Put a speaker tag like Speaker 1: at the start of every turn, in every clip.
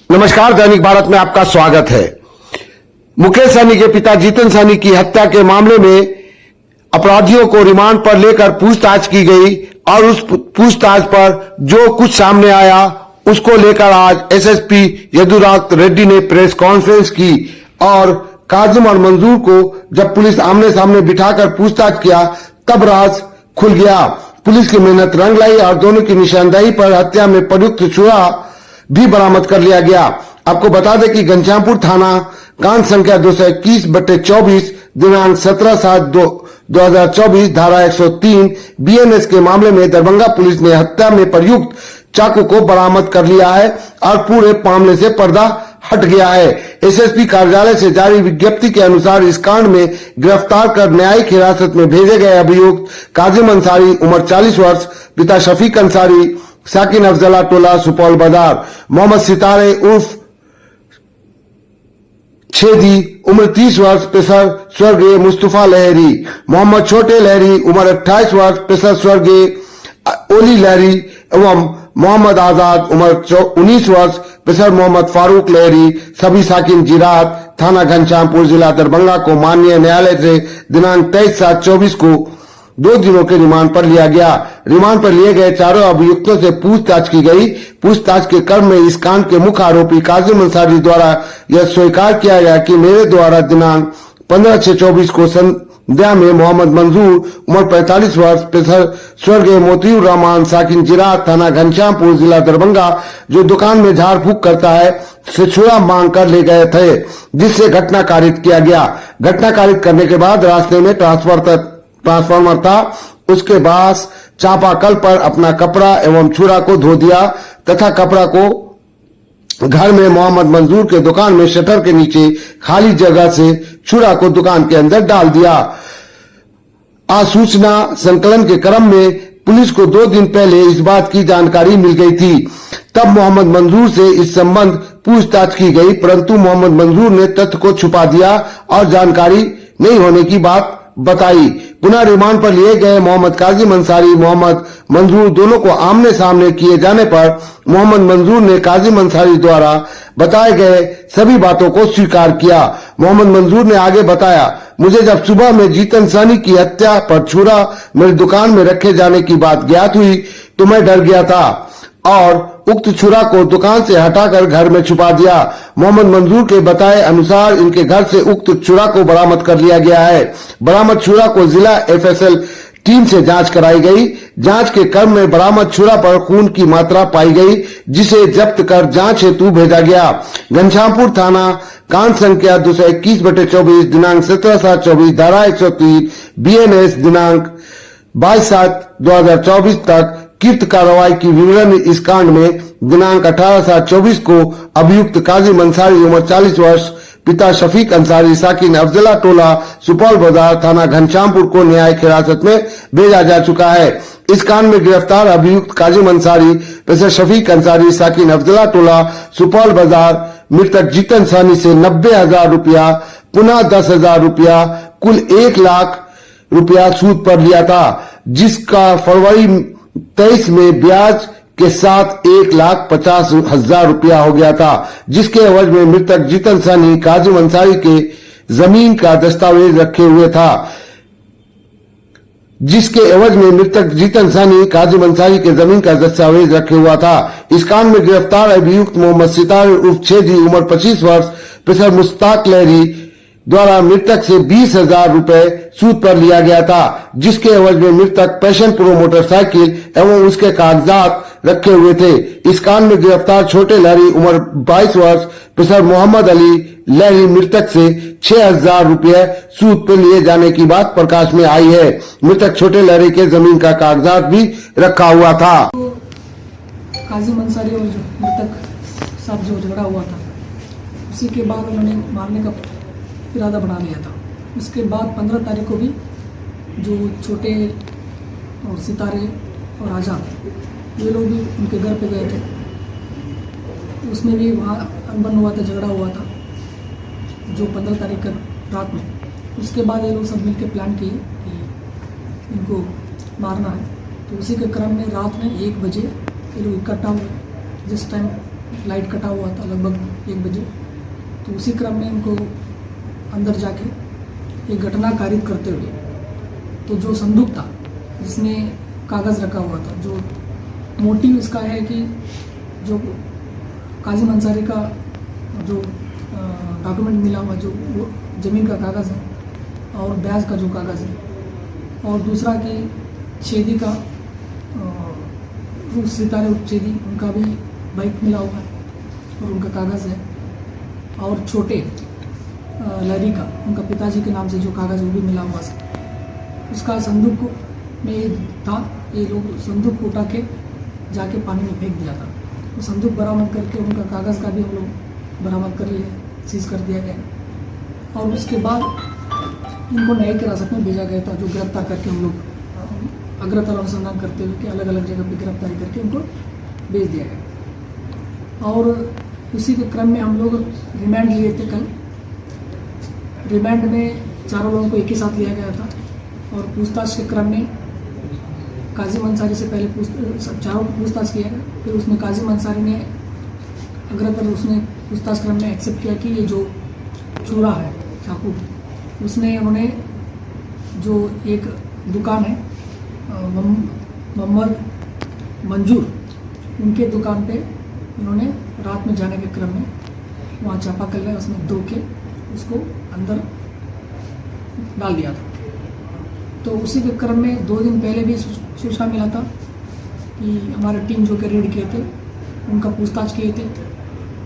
Speaker 1: नमस्कार, दैनिक भारत में आपका स्वागत है। मुकेश सहनी के पिता जीतन सहनी की हत्या के मामले में अपराधियों को रिमांड पर लेकर पूछताछ की गई और उस पूछताछ पर जो कुछ सामने आया उसको लेकर आज एसएसपी यदुराज रेड्डी ने प्रेस कॉन्फ्रेंस की और काजिम और मंजूर को जब पुलिस आमने सामने बिठाकर पूछताछ किया तब राज खुल गया। पुलिस की मेहनत रंग लाई और दोनों की निशानदेही पर हत्या में प्रयुक्त छुरा भी बरामद कर लिया गया। आपको बता दें कि घनश्यामपुर थाना कांड संख्या 221/24 दिनांक 17/7/2024 धारा 103 बीएनएस के मामले में दरभंगा पुलिस ने हत्या में प्रयुक्त चाकू को बरामद कर लिया है और पूरे मामले से पर्दा हट गया है। एसएसपी कार्यालय से जारी विज्ञप्ति के अनुसार इस कांड में गिरफ्तार कर न्यायिक हिरासत में भेजे गए अभियुक्त काजिम अंसारी उम्र 40 वर्ष, पिता शफीक अंसारी, साकिन अफजला टोला सुपौल बाजार, मोहम्मद सितारे उर्फ छेदी उम्र 30 वर्ष, पेशा स्वर्गीय मुस्तफा लहरी, मोहम्मद छोटे लहरी उम्र 28 वर्ष, पेशा स्वर्गीय ओली लहरी एवं मोहम्मद आजाद उम्र 19 वर्ष, पेशा मोहम्मद फारूक लहरी, सभी साकिन जिरात थाना घनश्यामपुर जिला दरभंगा को माननीय न्यायालय से दिनांक 23/7/24 को 2 दिनों के रिमांड पर लिया गया। रिमांड पर लिए गए चारों अभियुक्तों से पूछताछ की गई। पूछताछ के क्रम में इस कांड के मुख्य आरोपी काजिम अंसारी द्वारा यह स्वीकार किया गया कि मेरे द्वारा दिनांक 15/6/24 को संध्या में मोहम्मद मंजूर उम्र 45 वर्ष, स्वर्गीय मोतीउर रहमान साकिन जिरात थाना घनश्यामपुर जिला दरभंगा जो दुकान में झाड़ फूक करता है से छुरा मांग कर ले गए थे, जिससे घटना कारित किया गया। घटना कारित करने के बाद रास्ते में ट्रांसफार्मर था, उसके बाद चापाकल पर अपना कपड़ा एवं छुरा को धो दिया तथा कपड़ा को घर में मोहम्मद मंजूर के दुकान में शटर के नीचे खाली जगह से छुरा को दुकान के अंदर डाल दिया। आसूचना संकलन के क्रम में पुलिस को 2 दिन पहले इस बात की जानकारी मिल गई थी। तब मोहम्मद मंजूर से इस संबंध पूछताछ की गई, परंतु मोहम्मद मंजूर ने तथ्य को छुपा दिया और जानकारी नहीं होने की बात बताई। पुनः रिमांड पर लिए गए मोहम्मद काजिम अंसारी, मोहम्मद मंजूर दोनों को आमने सामने किए जाने पर मोहम्मद मंजूर ने काजिम अंसारी द्वारा बताए गए सभी बातों को स्वीकार किया। मोहम्मद मंजूर ने आगे बताया, मुझे जब सुबह में जीतन सहनी की हत्या पर छुरा मेरी दुकान में रखे जाने की बात ज्ञात हुई तो मैं डर गया था और उक्त छुरा को दुकान से हटाकर घर में छुपा दिया। मोहम्मद मंजूर के बताए अनुसार इनके घर से उक्त छुरा को बरामद कर लिया गया है। बरामद छुरा को जिला एफएसएल टीम से जांच कराई गई। जांच के क्रम में बरामद छुरा पर खून की मात्रा पाई गई, जिसे जब्त कर जांच हेतु भेजा गया। घनश्यामपुर थाना कांड संख्या 221/24 दिनांक 17/7/24 धारा 103 बीएनएस दिनांक 22/7/2024 तक कृत कार्रवाई की विवरण इस कांड में दिनांक 18/7/24 को अभियुक्त काजिम अंसारी उम्र 40 वर्ष, पिता शफीक अंसारी, साकिन अफजला टोला सुपौल बाजार थाना घनश्यामपुर को न्यायिक हिरासत में भेजा जा चुका है। इस कांड में गिरफ्तार अभियुक्त काजिम अंसारी, पेशा शफीक अंसारी, साकिन अफजला टोला सुपौल बाजार मृतक जीतन सहनी से 90,000 रुपया पुनः 10,000 रुपया कुल 1 लाख रुपया सूद पर लिया था, जिसका फरवरी 23 में ब्याज के साथ 1,50,000 रुपया हो गया था, जिसके एवज में मृतक जीतन सहनी काजिम अंसारी के जमीन का दस्तावेज रखे हुए था जिसके एवज में मृतक जीतन सहनी काजिम अंसारी के जमीन का दस्तावेज रखे हुआ था। इस कांड में गिरफ्तार अभियुक्त मोहम्मद सितारे उर्फ छेदी उम्र 25 वर्ष, पेशा मुश्ताक लहरी द्वारा मृतक से 20,000 रुपए सूद पर लिया गया था, जिसके एवज में मृतक पैशन प्रो मोटरसाइकिल एवं उसके कागजात रखे हुए थे। इस कांड में गिरफ्तार छोटे लहरी उम्र 22 वर्ष, पेशा मोहम्मद अली लहरी मृतक से 6,000 रुपए सूद पर लिए जाने की बात प्रकाश में आई है। मृतक छोटे लहरी के जमीन का कागजात भी रखा हुआ था।
Speaker 2: काजिम अंसारी और मृतक साथ जो झगड़ा हुआ था, उसी के बाद उन्होंने मारने का इरादा बना लिया था। उसके बाद 15 तारीख को भी जो छोटे और सितारे और आजाद ये लोग भी उनके घर पे गए थे, उसमें भी वहाँ अनबन हुआ था, झगड़ा हुआ था जो 15 तारीख का रात में। उसके बाद ये लोग सब मिलकर प्लान किए कि इनको मारना है, तो उसी के क्रम में रात में 1 बजे ये लोग इकट्ठा हुए। जिस टाइम लाइट कटा हुआ था लगभग 1 बजे। तो उसी क्रम में उनको अंदर जाके एक घटना कारित करते हुए तो जो संदूक था जिसमें कागज़ रखा हुआ था, जो मोटिव इसका है कि जो काजिम अंसारी का जो डॉक्यूमेंट मिला हुआ, जो वो ज़मीन का कागज़ है और ब्याज का जो कागज़ है, और दूसरा कि छेदी का सितारे उपछेदी उनका भी बाइक मिला हुआ है और उनका कागज़ है, और छोटे लहरी का उनका पिताजी के नाम से जो कागज़ वो भी मिला हुआ है। उसका संदूक में था, ये लोग संदूक उठा के जाके पानी में फेंक दिया था। तो संदूक बरामद करके उनका कागज़ का भी हम लोग बरामद कर लिए, सीज कर दिया गया। और उसके बाद इनको न्यायिक हिरासत में भेजा गया था, जो गिरफ्तार करके हम लोग अग्रतर अनुसंधान करते हुए कि अलग अलग जगह पे गिरफ्तारी करके उनको भेज दिया गया। और उसी के क्रम में हम लोग रिमांड लिए थे कल। रिमांड में चारों लोगों को एक ही साथ लिया गया था और पूछताछ के क्रम में काजिम अंसारी से पहले चारों को पूछताछ किया गया। फिर उसमें काजिम अंसारी ने अग्रतर उसने पूछताछ क्रम में एक्सेप्ट किया कि ये जो चूरा है चाकू, उसने उन्होंने जो एक दुकान है मोहम्मद मंजूर, उनके दुकान पे उन्होंने रात में जाने के क्रम में वहाँ चापाकल है उसमें धो के उसको अंदर डाल दिया था। तो उसी के क्रम में 2 दिन पहले भी सूचना मिला था कि हमारी टीम जो कि रेड किए थे उनका पूछताछ किए थे,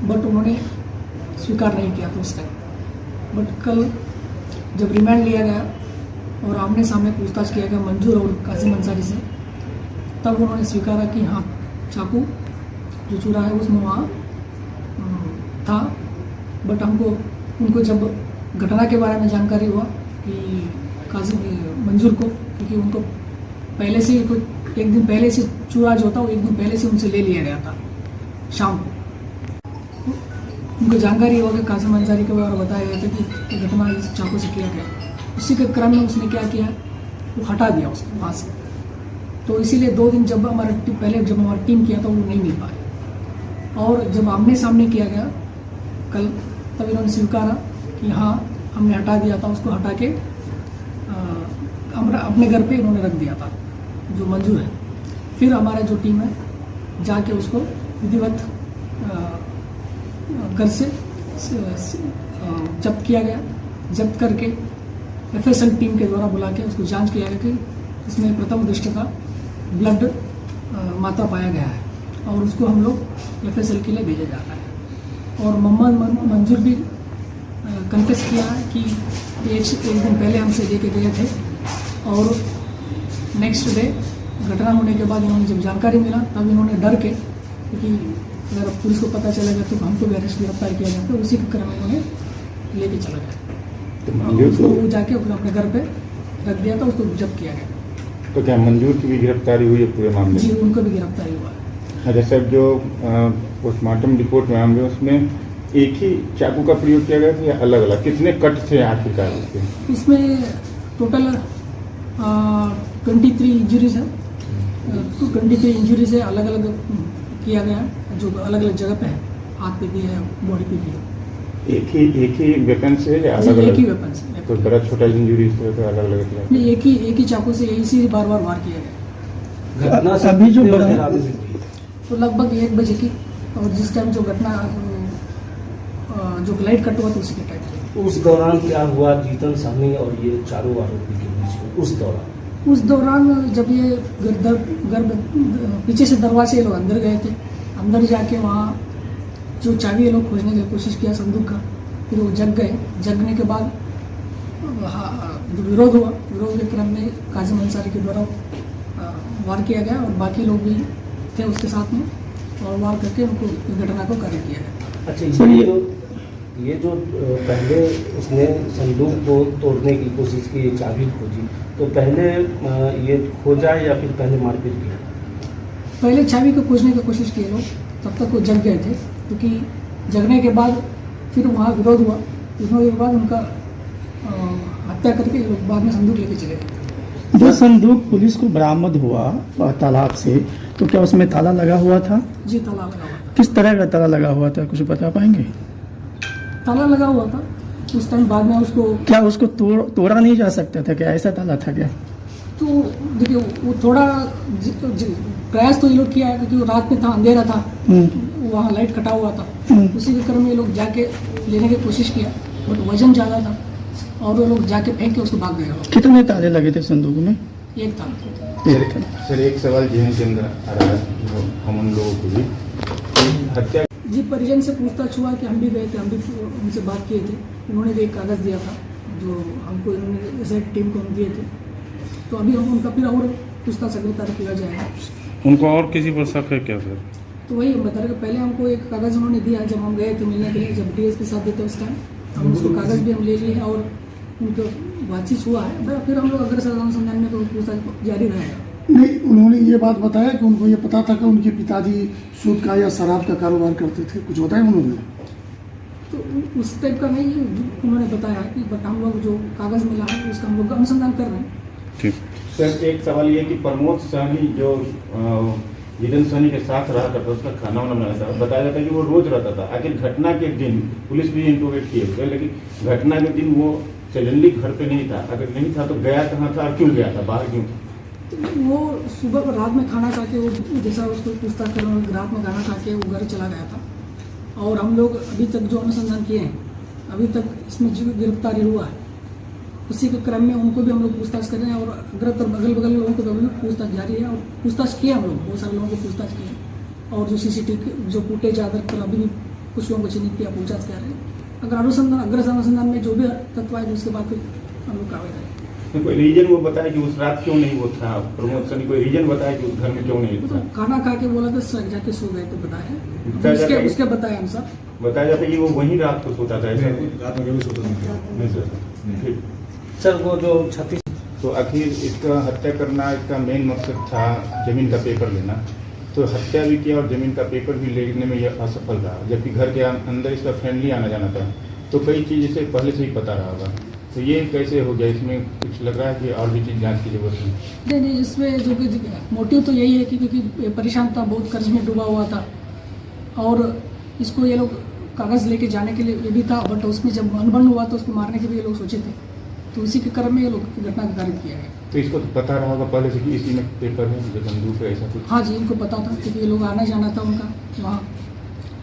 Speaker 2: बट उन्होंने स्वीकार नहीं किया था उस टाइम। बट कल जब रिमांड लिया गया और आमने सामने पूछताछ किया गया मंजूर और काजिम अंसारी से, तब उन्होंने स्वीकारा कि हाँ चाकू जो चूरा है उसमें वहाँ था। बट उनको जब घटना के बारे में जानकारी हुआ कि काजिम मंजूर को, क्योंकि उनको पहले से एक दिन पहले से चूरा जो था वो 1 दिन पहले से उनसे ले लिया गया था शाम को, उनको जानकारी हुआ कि काजिम अंसारी के बारे में बताया गया था कि ये घटना इस चाकू से किया गया। उसी के क्रम में उसने क्या किया, वो हटा दिया उसको वहाँ से। तो इसीलिए 2 दिन जब पहले जब हमारी टीम किया था वो नहीं मिल पाए, और जब आमने सामने किया गया कल, तब इन्होंने स्वीकारा कि हाँ हमने हटा दिया था, उसको हटा के अपने घर पे इन्होंने रख दिया था जो मंजूर है। फिर हमारा जो टीम है जाके उसको विधिवत घर से जब्त किया गया। जब्त करके FSL टीम के द्वारा बुला के उसको जांच किया गया कि इसमें प्रथम दृष्टया ब्लड मात्रा पाया गया है और उसको हम लोग FSL के लिए भेजा जाता है। और मोहम्मद मंजूर भी कन्फेस किया है कि एक दिन पहले हमसे लेके गए थे और नेक्स्ट डे घटना होने के बाद इन्होंने जब जानकारी मिला तब इन्होंने डर के, क्योंकि अगर पुलिस को पता चलेगा तो हमको भी अरेस्ट गिरफ्तार किया जाता है, उसी के क्रम में इन्होंने लेके चला गया। उसको वो जाके अपने घर पे रख दिया था, उसको जब्त किया गया।
Speaker 3: तो क्या मंजूर की भी गिरफ्तारी हुई है पूरे मामले में?
Speaker 2: जी, उनको भी गिरफ्तारी हुआ है।
Speaker 3: अच्छा सर, जो पोस्टमार्टम रिपोर्ट में आएंगे उसमें एक ही चाकू का प्रयोग किया गया था या अलग अलग, कितने कट थे आखिरकार उसके?
Speaker 2: इसमें टोटल 23 इंजरीज है, 23 इंजरीज है, अलग अलग किया गया है, जो अलग अलग जगह पे है, हाथ पे भी है, बॉडी पे भी है।
Speaker 3: एक ही वेपन से या अलग अलग?
Speaker 2: एक ही वेपन से।
Speaker 3: तो बड़ा छोटा इंजरी तो अलग अलग?
Speaker 2: नहीं, एक ही चाकू से इसी बार वार किया गया।
Speaker 4: घटना अभी जो
Speaker 2: तो लगभग 1 बजे की, और जिस टाइम जो घटना जो लाइट कट हुआ था उसी के टाइम पे।
Speaker 4: उस दौरान क्या हुआ जीतन साहनी और ये चारों आरोपी के बीच में? उस दौरान
Speaker 2: जब ये पीछे से दरवाजे लोग अंदर गए थे, अंदर जाके वहाँ जो चाबी ये लोग खोजने की कोशिश किया संदूक का, फिर वो जग गए। जगने के बाद जो विरोध हुआ, विरोध के क्रम में काजिम अंसारी के द्वारा वार किया गया और बाकी लोग भी थे उसके साथ में, और वार करके उनको घटना को कार्य किया गया।
Speaker 4: अच्छा, ये जो पहले उसने संदूक को तोड़ने की कोशिश की, चाबी खोजी, तो पहले ये खोजा या फिर पहले मारपीट किया?
Speaker 2: पहले चाबी को खोजने की कोशिश की लोग, तब तक वो जग गए थे, क्योंकि जगने के बाद फिर वहाँ विरोध हुआ। विरोध के बाद उनका हत्या करके लोग बाद में संदूक लेके चले गए।
Speaker 5: जो संदूक पुलिस को बरामद हुआ तालाब से, तो क्या उसमें ताला लगा हुआ था?
Speaker 2: जी, ताला लगा हुआ था।
Speaker 5: किस तरह का ताला लगा हुआ था, कुछ बता पाएंगे?
Speaker 2: ताला लगा हुआ था उस टाइम, बाद में उसको
Speaker 5: क्या उसको तोड़ा नहीं जा सकता था, क्या ऐसा ताला था क्या?
Speaker 2: तो देखिए वो थोड़ा प्रयास तो ये लोग किया है, क्योंकि वो रात में था, अंधेरा था, वहाँ लाइट कटा हुआ था, उसी के क्रम में ये लोग जाके लेने की कोशिश किया, बट वजन ज़्यादा था और वो लोग जाके फेंक के उसको भाग गए।
Speaker 5: कितने ताले लगे थे संदूक में?
Speaker 2: एक था।
Speaker 3: सर एक सवाल जहन के अंदर आ रहा है जो हम उन लोगों को भी हत्या
Speaker 2: जी परिजन से पूछताछ हुआ कि हम भी गए थे, हम भी उनसे बात किए थे, उन्होंने भी एक कागज़ दिया था जो हमको इन्होंने ऐसे टीम को हम दिए थे। तो अभी हम उनका फिर और पूछताछ अगली तारीख किया जाएगा।
Speaker 6: उनको और किसी पर शक है क्या सर?
Speaker 2: तो वही बता रहे, पहले हमको एक कागज़ उन्होंने दिया जब हम गए थे मिलने के लिए, जब डीएसपी साहब थे उस टाइम हम उसको कागज़ भी हम ले लिए और उनको बातचीत हुआ है, फिर हम लोग अग्रसर अनुसंधान में पूछताछ जारी रहेगा।
Speaker 7: नहीं, उन्होंने ये बात बताया कि उनको ये पता था कि उनके पिताजी सूद का या शराब का कारोबार करते थे, कुछ बताया उन्होंने?
Speaker 2: तो उस टाइप का नहीं उन्होंने बताया कि, बट हम लोग जो कागज़ मिला है उसका हम लोग अनुसंधान कर रहे हैं।
Speaker 6: ठीक
Speaker 3: सर एक सवाल ये कि प्रमोद सहनी जो जितेंद्र सहनी के साथ रहा करता उसका खाना वाना बनाता था, बताया जाता है कि वो रोज रहता था। आखिर घटना के दिन पुलिस भी इंटरोगेट किए हुए, लेकिन घटना के दिन वो सडनली घर पे नहीं था, अगर नहीं था तो गया कहाँ था और क्यों गया था, बाहर क्यों था?
Speaker 2: तो वो सुबह को रात में खाना खा के वो जैसा उसको पूछताछ कर रहे हैं, रात में खाना खा के वो घर चला गया था। और हम लोग अभी तक जो अनुसंधान किए हैं, अभी तक इसमें जो गिरफ्तारी हुआ है उसी के क्रम में उनको भी हम लोग पूछताछ कर रहे हैं और अग्रतर अगल बगल लोगों को भी हम लोग पूछताछ जारी है और पूछताछ किया हम लोग, बहुत सारे लोगों को पूछताछ किए और जो सीसीटीवी जो फुटेज आधार पर अभी भी कुछ लोगों को चिन्हित किया, पूछताछ कर रहे हैं। अगर अग्रसर अनुसंधान में जो भी तत्व आए उसके बाद फिर हम लोग कार्रवाई करेंगे।
Speaker 3: कोई रीजन वो बताया कि उस रात क्यों नहीं वो था प्रमोद सहनी, कोई रीजन बताया कि उस घर में क्यों नहीं
Speaker 2: तो
Speaker 3: था?
Speaker 2: खाना खा के बोला था जाके सो गए थे, बताया उसके बताया अनुसार
Speaker 3: बताया जाता है कि वो वहीं रात को सोता था, ऐसा
Speaker 8: रात में कभी सोता नहीं।
Speaker 3: नहीं सर? ठीक।
Speaker 4: सर वो जो 36
Speaker 3: तो आखिर इसका हत्या करना इसका मेन मकसद था जमीन का पेपर लेना, तो हत्या भी किया और जमीन का पेपर भी लेने में यह असफल रहा, जबकि घर के अंदर इसका फैमिली आना जाना था, तो कई चीज़ इसे पहले से ही पता रहा होगा, तो ये कैसे हो गया? इसमें कुछ लग रहा है कि और भी चीज़ जांच की जरूरत है।
Speaker 2: नहीं, इसमें जो कि मोटिव तो यही है कि क्योंकि परेशान था, बहुत कर्ज में डूबा हुआ था और इसको ये लोग कागज़ लेके जाने के लिए ये भी था, बट उसमें जब अनबन हुआ तो उसको मारने के भी ये लोग सोचे थे, तो उसी के क्रम में ये लोग घटना को कारित किया गया।
Speaker 3: तो इसको तो पता रहा होगा पहले से कि इसी में पेपर है, जो बंदूक है, ऐसा कुछ?
Speaker 2: हाँ जी, इनको पता था क्योंकि ये लोग आना जाना था उनका वहाँ।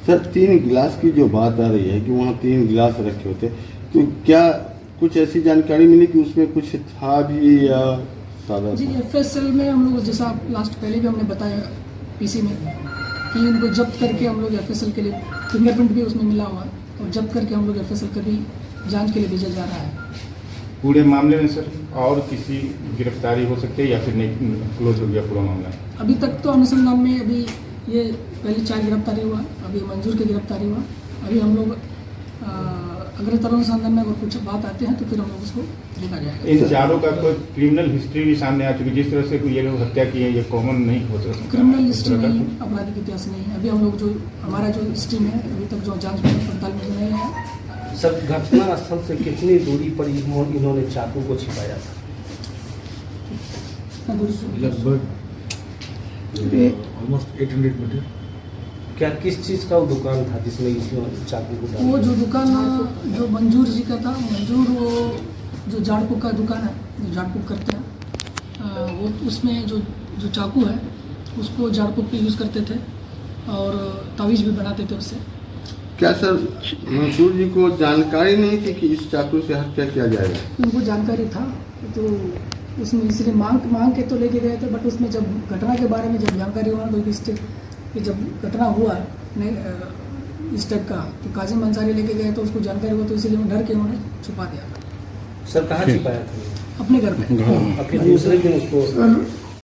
Speaker 9: सर 3 गिलास की जो बात आ रही है कि वहाँ 3 गिलास रखे होते, तो क्या कुछ ऐसी जानकारी मिली कि उसमें कुछ था भी या सादा?
Speaker 2: जी FSL में हम लोग जैसा लास्ट पहले भी हमने बताया PC में कि इनको जब्त करके हम लोग FSL के लिए फिंगरप्रिंट भी उसमें मिला हुआ है और जब्त करके हम लोग FSL का भी जाँच के लिए भेजा जा रहा है।
Speaker 3: पूरे मामले में सर और किसी गिरफ्तारी हो सकती है या फिर नहीं, क्लोज हो गया पूरा मामला?
Speaker 2: अभी तक तो अनुसंधान में अभी ये पहले 4 गिरफ्तारी हुआ, अभी मंजूर की गिरफ्तारी हुआ, अभी हम लोग अग्रतर अनुसंधान में अगर कुछ बात आते हैं तो फिर हम लोग उसको देखा जाएगा।
Speaker 3: इन चारों का कोई क्रिमिनल हिस्ट्री भी सामने आ चुकी, जिस तरह से ये लोग हत्या की है, ये कॉमन नहीं हो सकता?
Speaker 2: क्रिमिनल हिस्ट्री नहीं, आपराधिक इतिहास नहीं है। अभी हम लोग जो हमारा जो हिस्ट्री में है अभी तक जो जाँच में पड़ताल में नहीं है।
Speaker 4: सर घटना स्थल से कितनी दूरी पर इन्होंने चाकू को छिपाया था?
Speaker 8: लगभग ऑलमोस्ट 800 मीटर।
Speaker 4: क्या किस चीज़ का वो दुकान था जिसमें इसमें चाकू को डाला?
Speaker 2: वो जो दुकान जो मंजूर जी का था, मंजूर वो जो झाड़फूक का दुकान है, जो झाड़फूक करते हैं, वो उसमें जो चाकू है उसको झाड़फूक पे यूज़ करते थे और तावीज़ भी बनाते थे उससे।
Speaker 9: क्या सर मंसूर जी को जानकारी नहीं थी कि इस चाकू से हत्या किया जाएगा?
Speaker 2: उनको जानकारी था, तो उसमें इसलिए मांग के तो लेके गए थे, बट उसमें जब घटना के बारे में जब जानकारी हुआ तो कि जब घटना हुआ नहीं इस टाइप का, तो काजिम अंसारी लेके गए तो उसको जानकारी हुआ, तो इसलिए डर के उन्होंने छुपा दिया।
Speaker 4: सर कहाँ छिपाया था?
Speaker 2: अपने घर में।
Speaker 4: अपने दूसरे दिन उसको